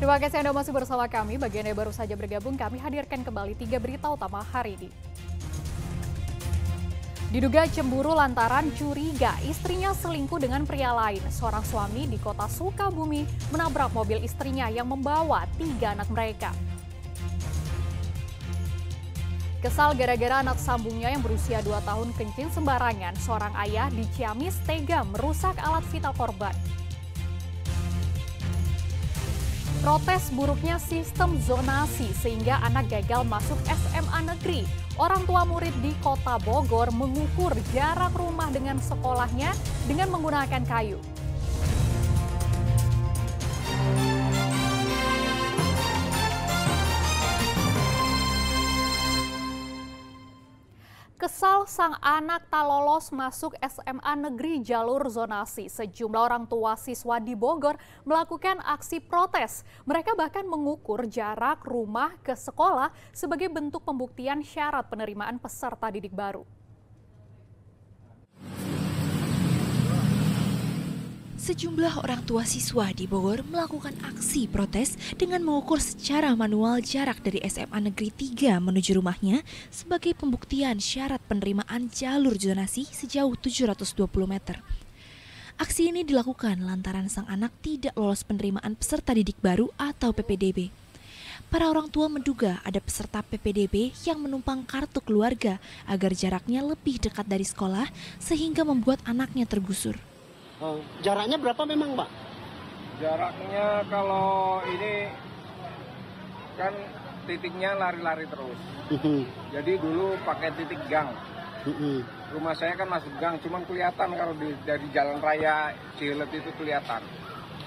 Terima kasih Anda masih bersama kami. Bagi Anda yang baru saja bergabung, kami hadirkan kembali 3 berita utama hari ini. Diduga cemburu lantaran curiga istrinya selingkuh dengan pria lain. Seorang suami di kota Sukabumi menabrak mobil istrinya yang membawa 3 anak mereka. Kesal gara-gara anak sambungnya yang berusia 2 tahun kencing sembarangan, seorang ayah di Ciamis tega merusak alat vital korban. Protes buruknya sistem zonasi sehingga anak gagal masuk SMA negeri. Orang tua murid di Kota Bogor mengukur jarak rumah dengan sekolahnya dengan menggunakan kayu. Kesal sang anak tak lolos masuk SMA negeri jalur zonasi. Sejumlah orang tua siswa di Bogor melakukan aksi protes. Mereka bahkan mengukur jarak rumah ke sekolah sebagai bentuk pembuktian syarat penerimaan peserta didik baru. Sejumlah orang tua siswa di Bogor melakukan aksi protes dengan mengukur secara manual jarak dari SMA Negeri 3 menuju rumahnya sebagai pembuktian syarat penerimaan jalur zonasi sejauh 720 meter. Aksi ini dilakukan lantaran sang anak tidak lolos penerimaan peserta didik baru atau PPDB. Para orang tua menduga ada peserta PPDB yang menumpang kartu keluarga agar jaraknya lebih dekat dari sekolah sehingga membuat anaknya tergusur. Jaraknya berapa memang, Pak? Jaraknya kalau ini kan titiknya lari-lari terus. Jadi dulu pakai titik gang. Rumah saya kan masuk gang, cuman kelihatan kalau dari jalan raya Cilet itu kelihatan.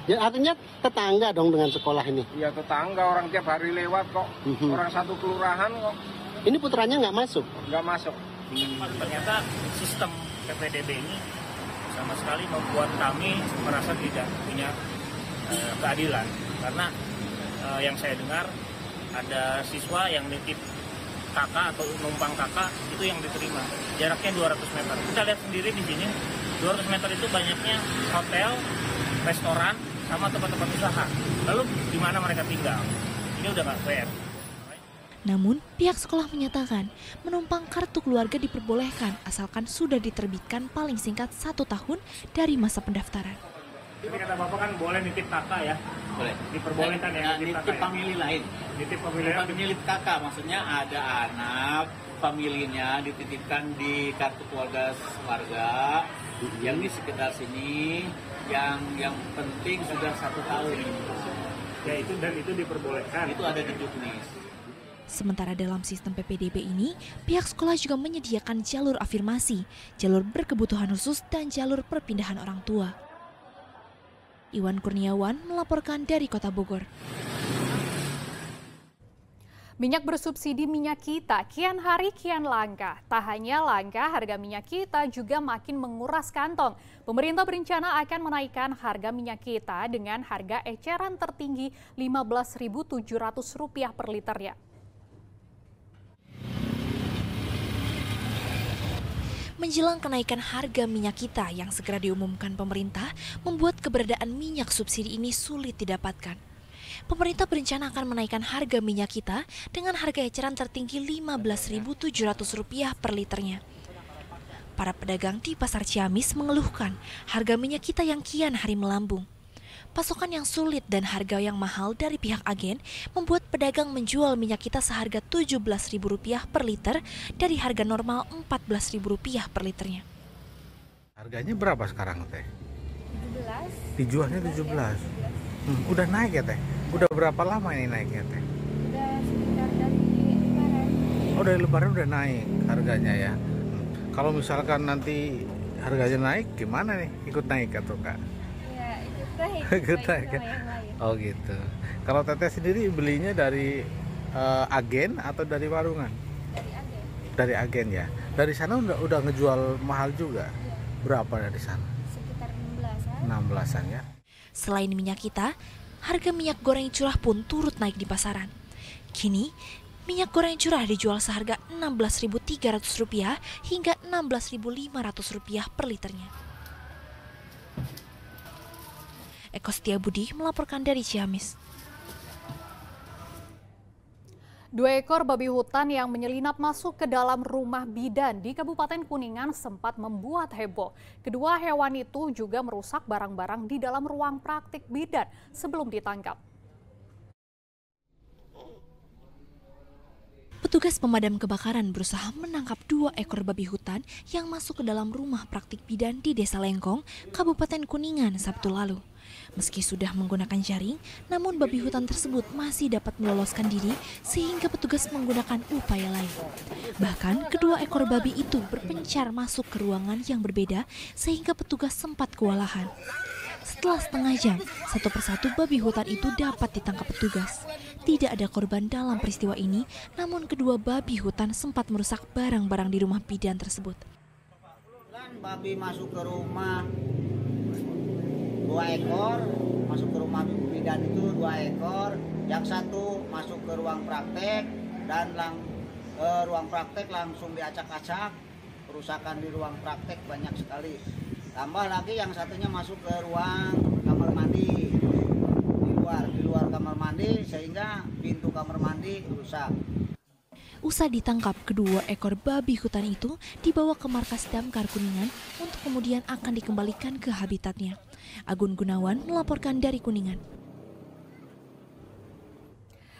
Ya artinya tetangga dong dengan sekolah ini? Iya tetangga, orang tiap hari lewat kok. Orang satu kelurahan kok. Ini putranya nggak masuk? Nggak masuk. Ternyata sistem PPDB ini sama sekali membuat kami merasa tidak punya keadilan karena yang saya dengar ada siswa yang nitip kakak atau numpang kakak itu yang diterima jaraknya 200 meter. Kita lihat sendiri di sini 200 meter itu banyaknya hotel, restoran sama tempat-tempat usaha. Lalu di mana mereka tinggal? Ini udah nggak fair. Namun, pihak sekolah menyatakan menumpang kartu keluarga diperbolehkan asalkan sudah diterbitkan paling singkat 1 tahun dari masa pendaftaran. Jadi kata Bapak kan boleh nitip kakak ya? Boleh. Diperbolehkan ya? Nitip famili lain. Nitip famili lain? Nitip kakak, maksudnya ada anak, familinya dititipkan di kartu keluarga warga yang di sekitar sini, yang penting sudah 1 tahun. Ya itu dan itu diperbolehkan. Itu ada di Juknis. Sementara dalam sistem PPDB ini, pihak sekolah juga menyediakan jalur afirmasi, jalur berkebutuhan khusus, dan jalur perpindahan orang tua. Iwan Kurniawan melaporkan dari Kota Bogor. Minyak bersubsidi minyak kita kian hari kian langka. Tak hanya langka, harga minyak kita juga makin menguras kantong. Pemerintah berencana akan menaikkan harga minyak kita dengan harga eceran tertinggi Rp15.700 per liternya. Menjelang kenaikan harga minyak kita yang segera diumumkan pemerintah, membuat keberadaan minyak subsidi ini sulit didapatkan. Pemerintah berencana akan menaikkan harga minyak kita dengan harga eceran tertinggi Rp15.700 per liternya. Para pedagang di Pasar Ciamis mengeluhkan harga minyak kita yang kian hari melambung. Pasokan yang sulit dan harga yang mahal dari pihak agen membuat pedagang menjual minyak kita seharga Rp17.000 per liter dari harga normal Rp14.000 per liternya. Harganya berapa sekarang, Teh? 17. Dijualnya 17. Udah naik ya, Teh? Udah berapa lama ini naiknya, Teh? Udah sekitar dari Lebaran. Oh, dari Lebaran udah naik harganya ya. Kalau misalkan nanti harganya naik, gimana nih? Ikut naik atau enggak? Ikut naik ya? yang lain. Oh gitu. Kalau Teteh sendiri belinya dari agen atau dari warungan? Dari agen. Dari agen ya. Dari sana udah ngejual mahal juga. Iya. Berapa dari sana? Sekitar 16-an. 16-an ya. Selain minyak kita, harga minyak goreng curah pun turut naik di pasaran. Kini, minyak goreng curah dijual seharga Rp16.300 hingga Rp16.500 per liternya. Eko Setiabudi melaporkan dari Ciamis. 2 ekor babi hutan yang menyelinap masuk ke dalam rumah bidan di Kabupaten Kuningan sempat membuat heboh. Kedua hewan itu juga merusak barang-barang di dalam ruang praktik bidan sebelum ditangkap. Petugas pemadam kebakaran berusaha menangkap 2 ekor babi hutan yang masuk ke dalam rumah praktik bidan di Desa Lengkong, Kabupaten Kuningan, Sabtu lalu. Meski sudah menggunakan jaring, namun babi hutan tersebut masih dapat meloloskan diri sehingga petugas menggunakan upaya lain. Bahkan kedua ekor babi itu berpencar masuk ke ruangan yang berbeda sehingga petugas sempat kewalahan. Setelah setengah jam, satu persatu babi hutan itu dapat ditangkap petugas. Tidak ada korban dalam peristiwa ini, namun kedua babi hutan sempat merusak barang-barang di rumah bidan tersebut. Babi masuk ke rumah 2 ekor, masuk ke rumah bidan itu 2 ekor, yang satu masuk ke ruang praktek dan ruang praktek langsung diacak-acak, kerusakan di ruang praktek banyak sekali. Tambah lagi yang satunya masuk ke ruang kamar mandi, di luar kamar mandi sehingga pintu kamar mandi rusak. Usai ditangkap, kedua ekor babi hutan itu dibawa ke markas Damkar Kuningan untuk kemudian akan dikembalikan ke habitatnya. Agun Gunawan melaporkan dari Kuningan.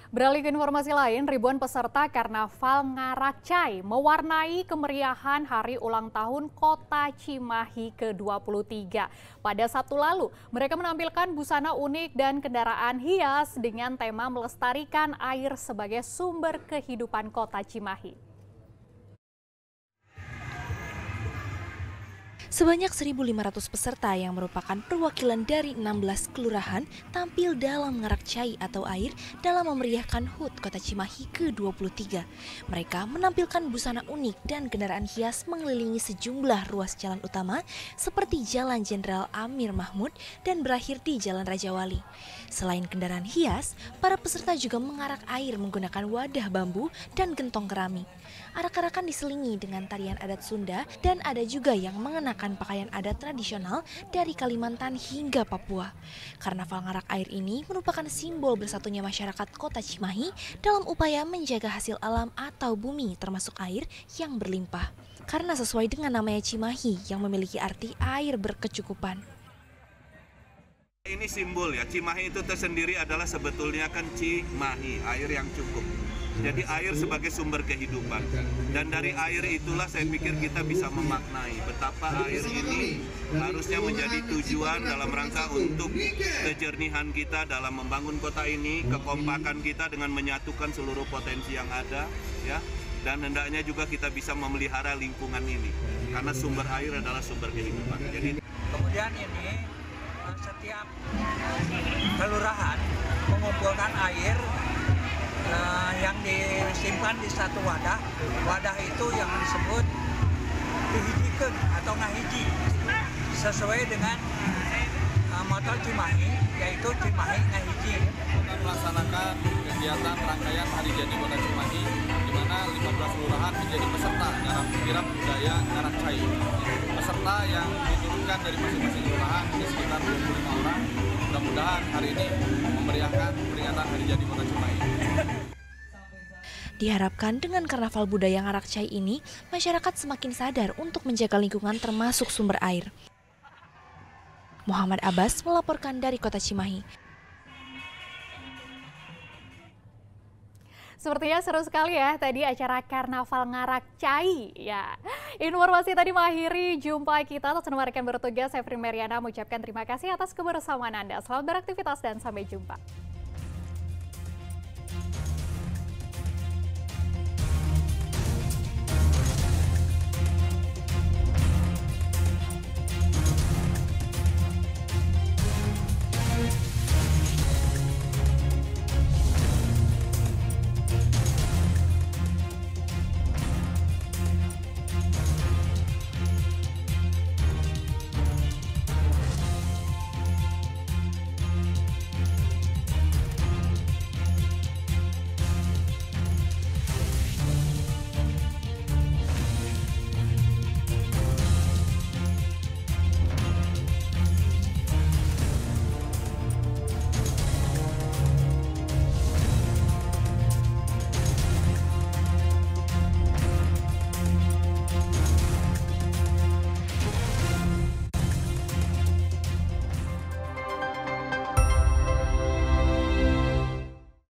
Beralih ke informasi lain, ribuan peserta Karnaval Ngarak Cai mewarnai kemeriahan hari ulang tahun Kota Cimahi ke-23. Pada Sabtu lalu, mereka menampilkan busana unik dan kendaraan hias dengan tema melestarikan air sebagai sumber kehidupan Kota Cimahi. Sebanyak 1.500 peserta yang merupakan perwakilan dari 16 kelurahan tampil dalam ngarak cai atau air dalam memeriahkan HUT Kota Cimahi ke-23. Mereka menampilkan busana unik dan kendaraan hias mengelilingi sejumlah ruas jalan utama seperti Jalan Jenderal Amir Mahmud dan berakhir di Jalan Raja Wali. Selain kendaraan hias, para peserta juga mengarak air menggunakan wadah bambu dan gentong keramik. Arak-arakan diselingi dengan tarian adat Sunda dan ada juga yang mengenakan pakaian adat tradisional dari Kalimantan hingga Papua. Karnaval ngarak air ini merupakan simbol bersatunya masyarakat Kota Cimahi dalam upaya menjaga hasil alam atau bumi termasuk air yang berlimpah. Karena sesuai dengan namanya Cimahi yang memiliki arti air berkecukupan. Ini simbol ya, Cimahi itu tersendiri adalah sebetulnya kan Cimahi, air yang cukup. Jadi air sebagai sumber kehidupan. Dan dari air itulah saya pikir kita bisa memaknai betapa air ini harusnya menjadi tujuan dalam rangka untuk kejernihan kita dalam membangun kota ini, kekompakan kita dengan menyatukan seluruh potensi yang ada, ya. Dan hendaknya juga kita bisa memelihara lingkungan ini karena sumber air adalah sumber kehidupan. Jadi kemudian ini setiap kelurahan mengumpulkan air yang disimpan di satu wadah. Wadah itu yang disebut dihijikan atau ngahiji sesuai dengan moto Cimahi, yaitu Cimahi ngahiji. Melaksanakan kegiatan rangkaian Hari Jadi Kota Cimahi di mana 15 kelurahan menjadi peserta ngarap kirap budaya ngarak cai. Peserta yang diturunkan dari masing-masing kelurahan ada sekitar 25 orang. Mudah-mudahan hari ini memeriahkan peringatan Hari Jadi Kota Cimahi. Diharapkan dengan karnaval budaya ngarak cai ini, masyarakat semakin sadar untuk menjaga lingkungan termasuk sumber air. Muhammad Abbas melaporkan dari Kota Cimahi. Sepertinya seru sekali ya tadi acara Karnaval Ngarak Cai. Ya, informasi tadi mengakhiri jumpa kita. Atas nama rekan bertugas, saya Fri Meriana mengucapkan terima kasih atas kebersamaan Anda. Selamat beraktivitas dan sampai jumpa.